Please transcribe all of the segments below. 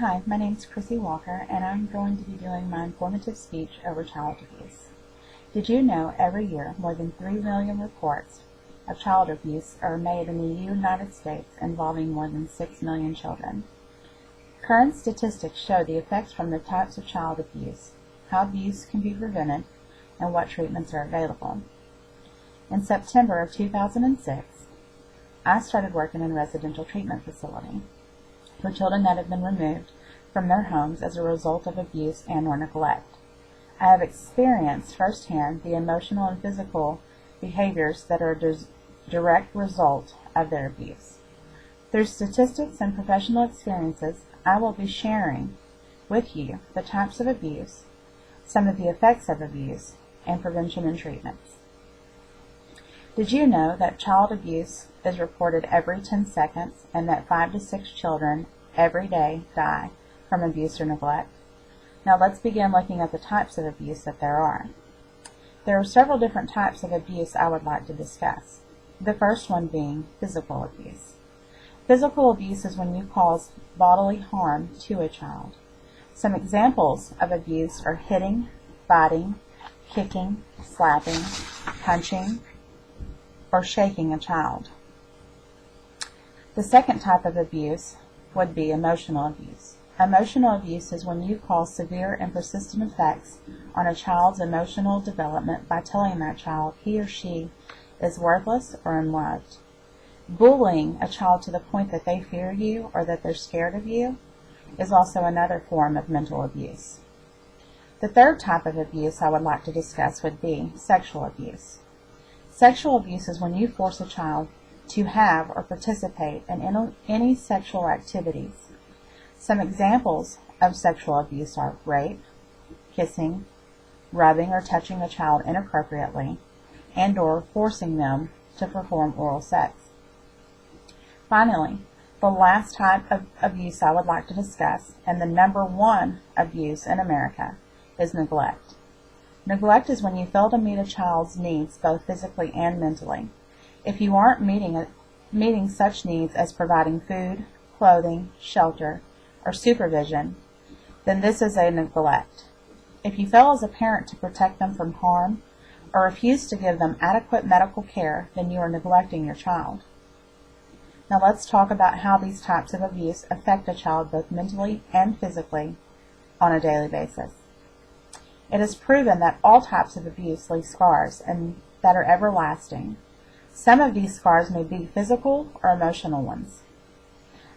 Hi, my name is Chrissy Walker, and I'm going to be doing my informative speech over child abuse. Did you know every year more than 3 million reports of child abuse are made in the United States involving more than 6 million children? Current statistics show the effects from the types of child abuse, how abuse can be prevented, and what treatments are available. In September of 2006, I started working in a residential treatment facility for children that have been removed from their homes as a result of abuse and/or neglect. I have experienced firsthand the emotional and physical behaviors that are a direct result of their abuse. Through statistics and professional experiences, I will be sharing with you the types of abuse, some of the effects of abuse, and prevention and treatments. Did you know that child abuse is reported every 10 seconds and that 5 to 6 children every day die from abuse or neglect? Now let's begin looking at the types of abuse that there are. There are several different types of abuse I would like to discuss. The first one being physical abuse. Physical abuse is when you cause bodily harm to a child. Some examples of abuse are hitting, biting, kicking, slapping, punching, or shaking a child. The second type of abuse would be emotional abuse. Emotional abuse is when you cause severe and persistent effects on a child's emotional development by telling that child he or she is worthless or unloved. Bullying a child to the point that they fear you or that they're scared of you is also another form of mental abuse. The third type of abuse I would like to discuss would be sexual abuse. Sexual abuse is when you force a child to have or participate in any sexual activities. Some examples of sexual abuse are rape, kissing, rubbing or touching a child inappropriately, and/or forcing them to perform oral sex. Finally, the last type of abuse I would like to discuss, and the number one abuse in America, is neglect. Neglect is when you fail to meet a child's needs both physically and mentally. If you aren't meeting such needs as providing food, clothing, shelter, or supervision, then this is a neglect. If you fail as a parent to protect them from harm or refuse to give them adequate medical care, then you are neglecting your child. Now let's talk about how these types of abuse affect a child both mentally and physically on a daily basis. It is proven that all types of abuse leave scars and that are everlasting. Some of these scars may be physical or emotional ones.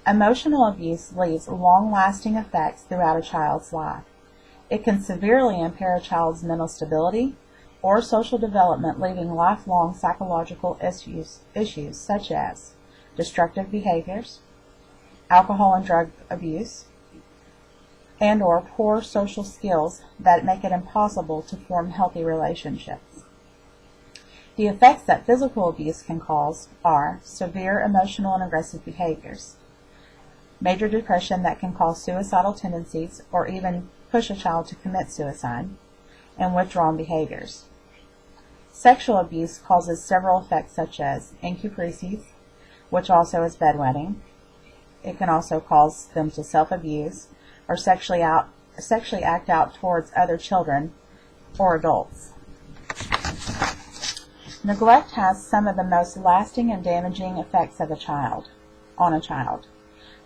Emotional abuse leaves long-lasting effects throughout a child's life. It can severely impair a child's mental stability or social development, leaving lifelong psychological issues such as destructive behaviors, alcohol and drug abuse, and/or poor social skills that make it impossible to form healthy relationships. The effects that physical abuse can cause are severe emotional and aggressive behaviors, major depression that can cause suicidal tendencies or even push a child to commit suicide, and withdrawn behaviors. Sexual abuse causes several effects such as encupresis, which also is bedwetting. It can also cause them to self-abuse or sexually act out towards other children or adults. Neglect has some of the most lasting and damaging effects on a child.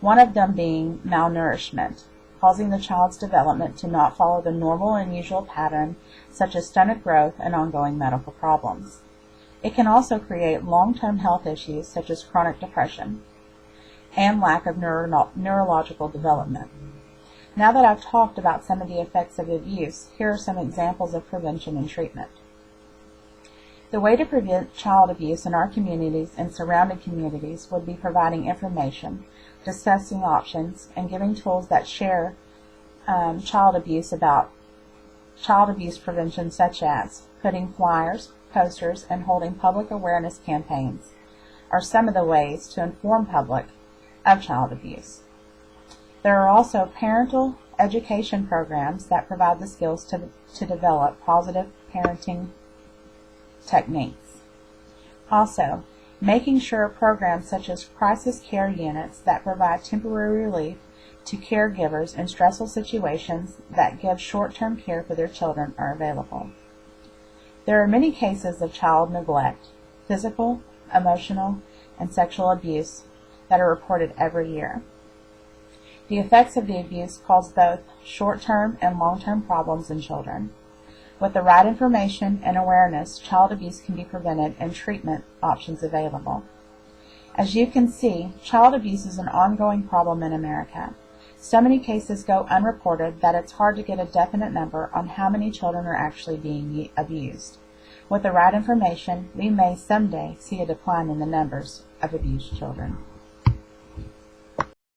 One of them being malnourishment, causing the child's development to not follow the normal and usual pattern, such as stomach growth and ongoing medical problems. It can also create long-term health issues such as chronic depression and lack of neurological development. Now that I've talked about some of the effects of abuse, here are some examples of prevention and treatment. The way to prevent child abuse in our communities and surrounding communities would be providing information, discussing options, and giving tools that share child abuse prevention, such as putting flyers, posters, and holding public awareness campaigns are some of the ways to inform public of child abuse. There are also parental education programs that provide the skills to develop positive parenting techniques. Also, making sure programs such as crisis care units that provide temporary relief to caregivers in stressful situations that give short-term care for their children are available. There are many cases of child neglect, physical, emotional, and sexual abuse that are reported every year. The effects of the abuse cause both short-term and long-term problems in children. With the right information and awareness, child abuse can be prevented and treatment options available. As you can see, child abuse is an ongoing problem in America. So many cases go unreported that it's hard to get a definite number on how many children are actually being abused. With the right information, we may someday see a decline in the numbers of abused children.